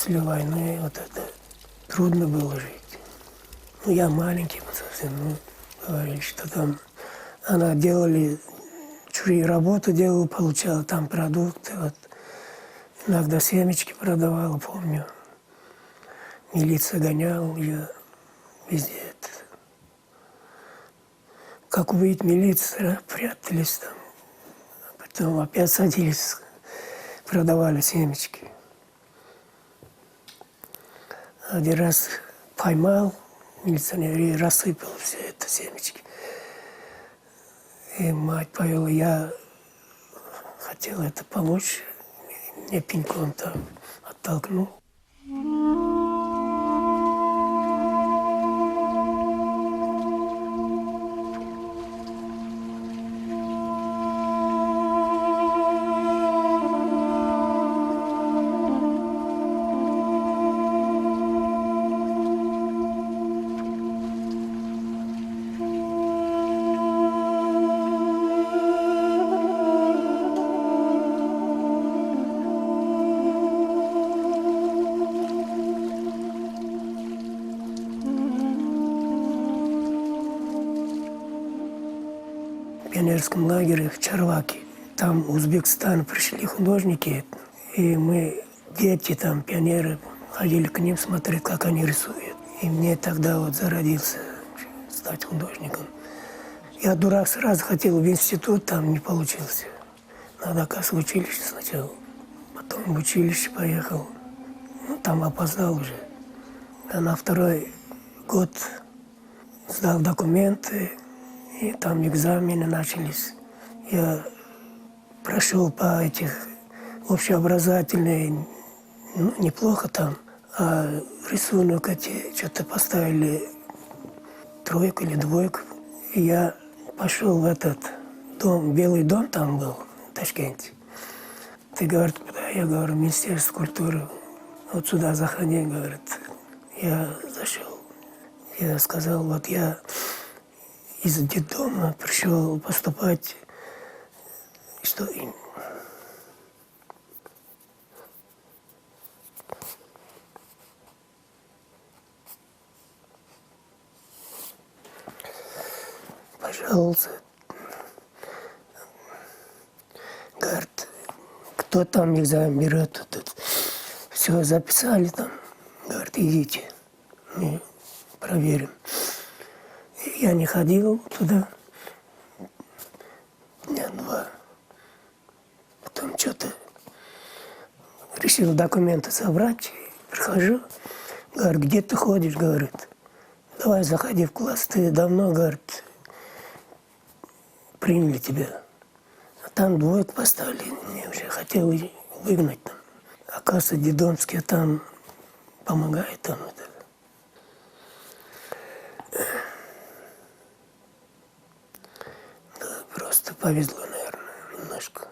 после войны вот это трудно было жить. Ну, я маленький был совсем, ну, говорили, что там она делали, чужие работы делала, получала там продукты, вот. Иногда семечки продавала, помню. Милиция гоняла ее везде. Как увидеть милицию, прятались там. Потом опять садились, продавали семечки. Один раз поймал милиционер и рассыпал все это семечки. И мать повела, я хотел это помочь, мне пеньком там оттолкнул. В пионерском лагере в Чарваке. Там в Узбекистан пришли художники, и мы, дети там, пионеры, ходили к ним смотреть, как они рисуют. И мне тогда вот зародился стать художником. Я, дурак, сразу хотел в институт, там не получился. Надо, оказывается, в училище сначала. Потом в училище поехал. Ну, там опоздал уже. А на второй год сдал документы, и там экзамены начались. Я прошел по этих общеобразовательные, ну, неплохо там, а рисунок эти что-то поставили тройку или двойку. И я пошел в этот дом, Белый дом там был, в Ташкенте. Ты, говорит, куда? Я говорю, Министерство культуры. Вот сюда заходи, говорит. Я зашел. Я сказал, вот я из детдома пришел поступать, что пожалуйста. Говорит, кто там экзамен берет, тут все записали там. Говорит, идите, мы проверим. И я не ходил туда дня два. Потом что-то решил документы собрать. Прихожу, говорит, где ты ходишь, говорит. Давай заходи в класс, ты давно, говорит, приняли тебя. А там двойку поставили, мне уже хотели выгнать там. Оказывается, Дедомский там помогает там. Да, просто повезло, наверное, немножко.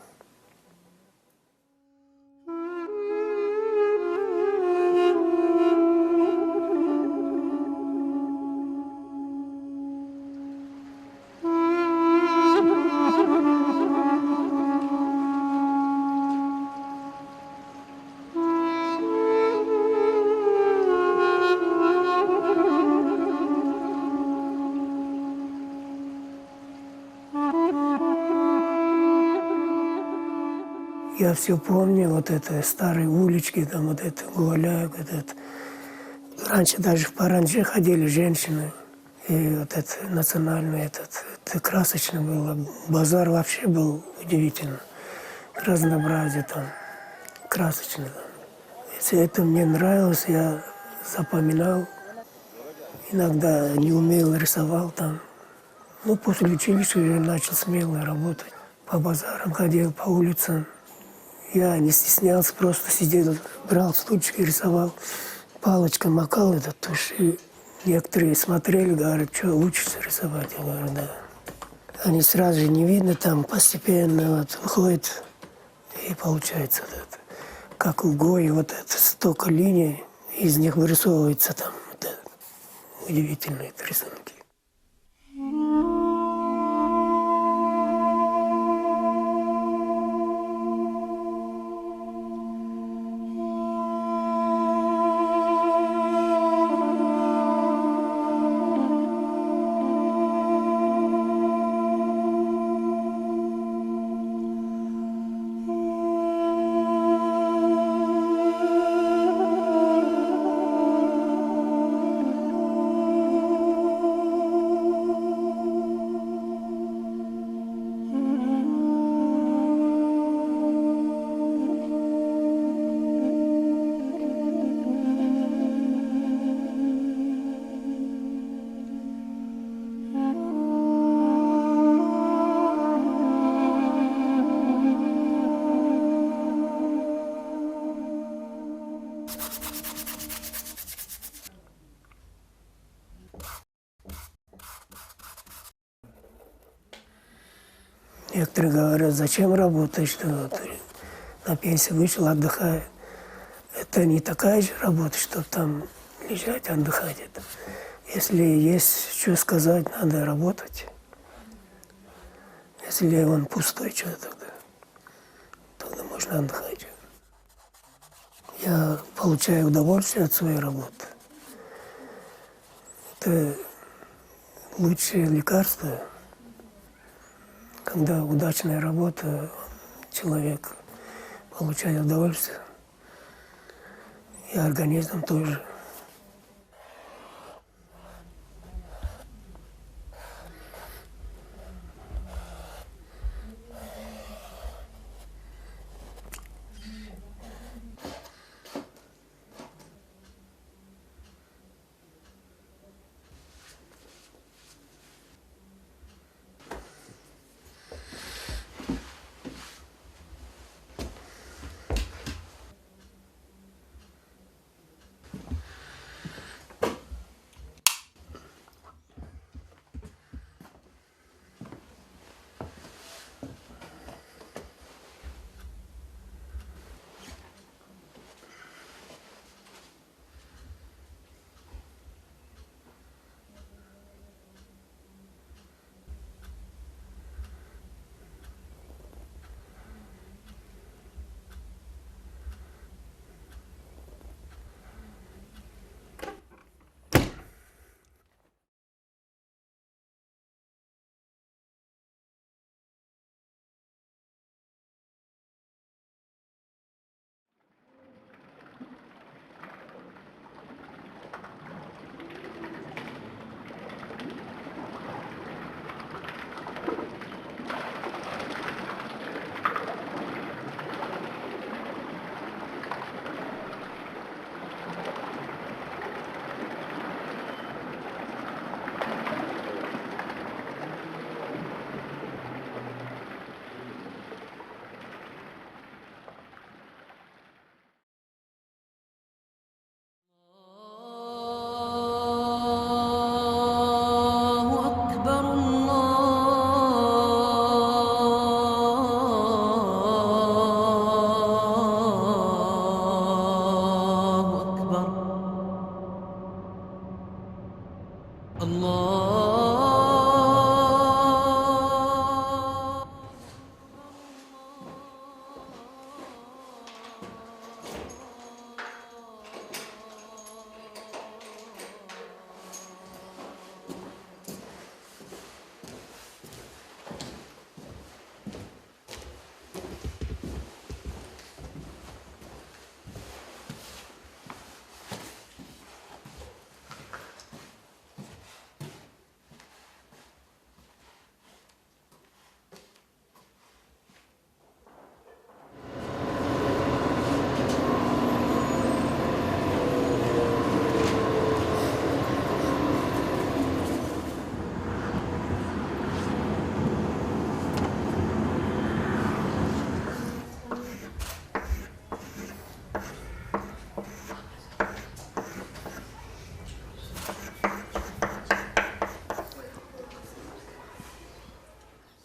Я все помню, вот это старые улички, там вот это гуляк, вот это. Раньше даже в Паранже ходили женщины. И вот это национальный, это красочно было. Базар вообще был удивительно. Разнообразие там, красочно. Если это мне нравилось, я запоминал. Иногда не умел, рисовал там. Ну, после училища уже начал смело работать. По базарам ходил, по улицам. Я не стеснялся, просто сидел, брал стульчик и рисовал. Палочкой макал этот тушь. И некоторые смотрели, говорят, что учишься рисовать? Я говорю, да. Они сразу же не видно, там постепенно вот выходит, и получается вот это. Как у Гои, вот это столько линий, из них вырисовывается там вот это. Удивительные это рисунки. Некоторые говорят, зачем работать, что вот на пенсию вышел, отдыхаю. Это не такая же работа, чтобы там лежать, отдыхать. Это. Если есть что сказать, надо работать. Если он пустой, что тогда можно отдыхать. Я получаю удовольствие от своей работы. Это лучшее лекарство, когда удачная работа, человек получает удовольствие, и организм тоже.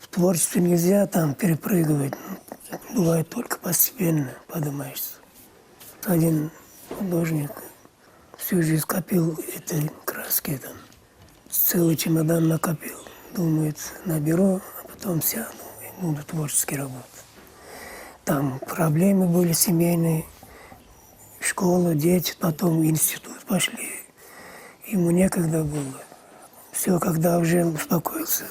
В творчестве нельзя там перепрыгивать. Бывает только постепенно поднимаешься. Один художник всю жизнь копил этой краски, там, целый чемодан накопил. Думает, наберу, а потом сяду и буду творчески работать. Там проблемы были семейные, школа, дети, потом в институт пошли. Ему некогда было. Все, когда уже успокоился,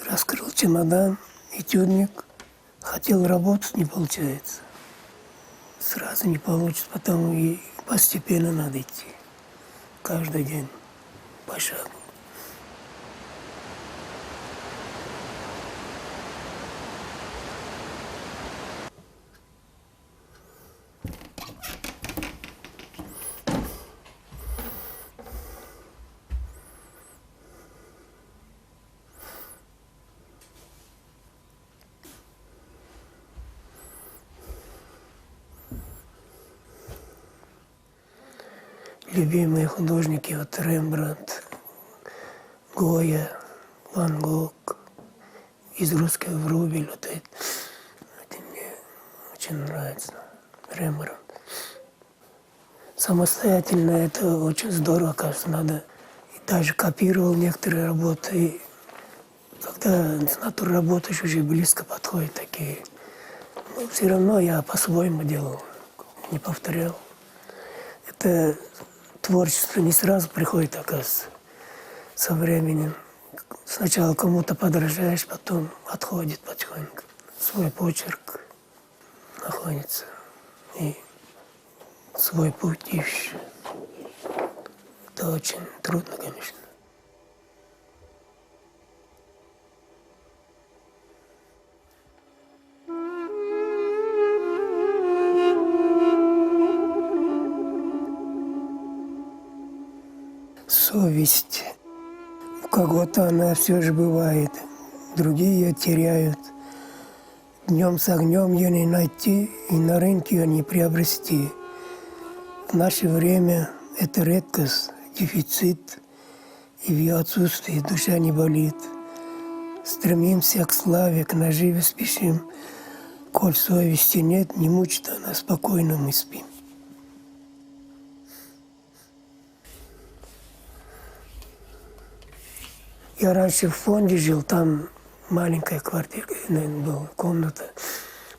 раскрыл чемодан, этюдник, хотел работать, не получается. Сразу не получится, потому и постепенно надо идти. Каждый день по шагу. Любимые художники, вот Рембрандт, Гойя, Ван Гог из русского в рубль. Вот это мне очень нравится. Рембрандт. Самостоятельно это очень здорово, кажется, надо. И даже копировал некоторые работы. И когда с натурой работаешь, уже близко подходят такие. Но все равно я по-своему делал, не повторял. Это творчество не сразу приходит, оказывается, со временем. Сначала кому-то подражаешь, потом отходит потихоньку. Свой почерк находится. И свой путь ищешь. Это очень трудно, конечно. Совесть. У кого-то она все же бывает, другие ее теряют. Днем с огнем ее не найти, и на рынке ее не приобрести. В наше время это редкость, дефицит, и в ее отсутствии душа не болит. Стремимся к славе, к наживе спешим. Коль совести нет, не мучит она, спокойно мы спим. Я раньше в фонде жил, там маленькая квартира, была комната.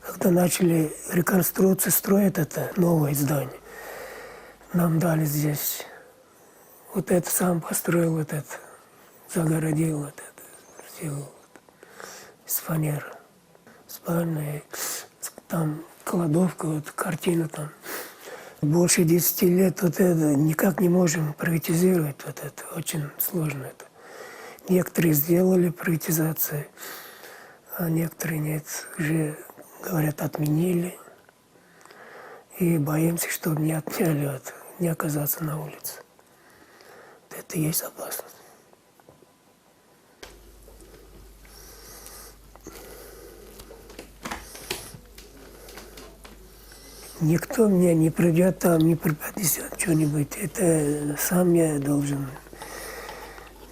Когда начали реконструкцию строить это новое здание, нам дали здесь. Вот это сам построил, вот это, загородил, вот это, сделал из фанеры. Спальня, там кладовка, вот картина там. Больше 10 лет вот это никак не можем приватизировать, вот это очень сложно это. Некоторые сделали приватизацию, а некоторые нет. Уже, говорят, отменили. И боимся, чтобы не отняли, вот, не оказаться на улице. Вот это и есть опасность. Никто мне не придет там, не преподнесет что-нибудь. Это сам я должен.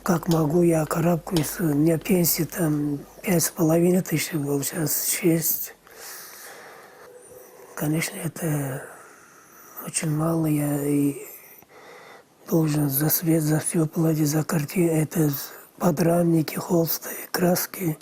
Как могу, я карабкаюсь. У меня пенсия там 5,5 тысяч была, сейчас 6. Конечно, это очень мало. Я и должен за свет, за все платить, за картины. Это подрамники, холсты, краски.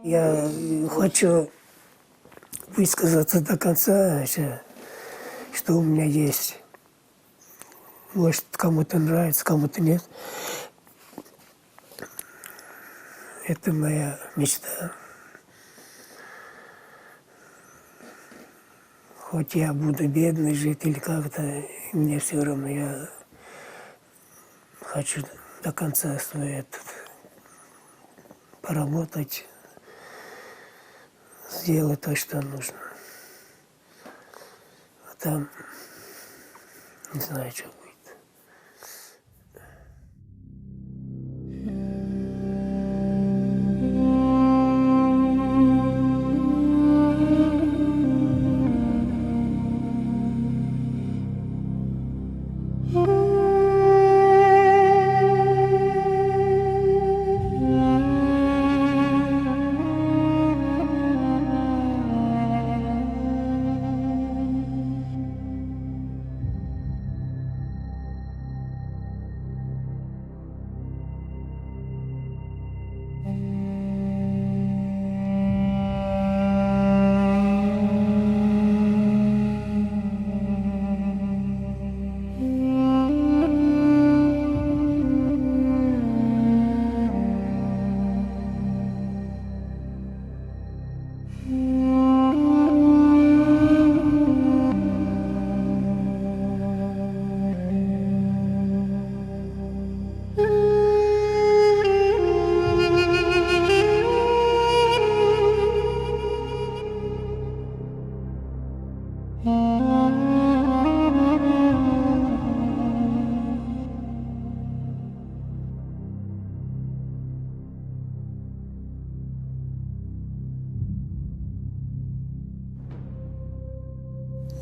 Я хочу высказаться до конца, что у меня есть. Может, кому-то нравится, кому-то нет. Это моя мечта. Хоть я буду бедный жить или как-то, мне все равно, я хочу до конца свой этот поработать, сделать то, что нужно. А там не знаю, что будет.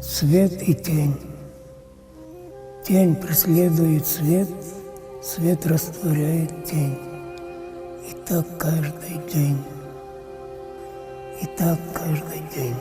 свет и тень. Тень преследует свет, свет растворяет тень. И так каждый день. И так каждый день.